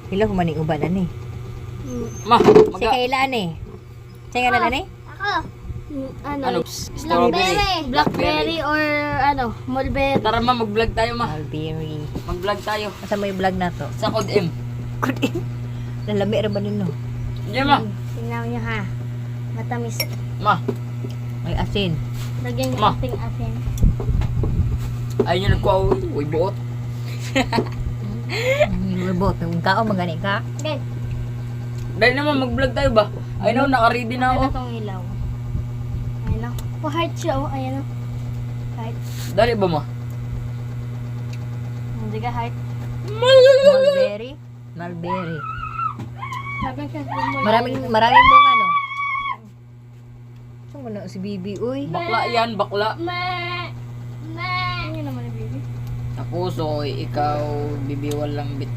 Hila humaning uban ani. Ma, Si maga. kailan eh? Sa nga na ni? Ako. Ano? Strawberry. Blackberry or mulberry. Tara ma, mag-vlog tayo ma. Mulberry. Mag-vlog tayo. Asa mo yung vlog na to? Sa Code M. Kudin. Lalami ra ba nino? Diyan ma. Tingnan niyo ha. Matamis. Ma, May asin. Lagyan niyo Ma. ating asin. ayun yung nagkuha. Uy, buot. Lubot. Ang kao magani ka. Okay. Dahil naman, mag-vlog tayo ba? Ayun na, naka-ready na ako. Ano tong ilaw? Ayan o. Oh, heart siya o. Ayan o. Heart. Dali ba ma? Hindi ka heart. Mulberry. Mulberry. Sabi ka Maraming bunga no. Saan mo na si Bibi uy? Bakla yan, bakla. Ano naman ni baby? Ako, so ikaw, bibiwal lang bita.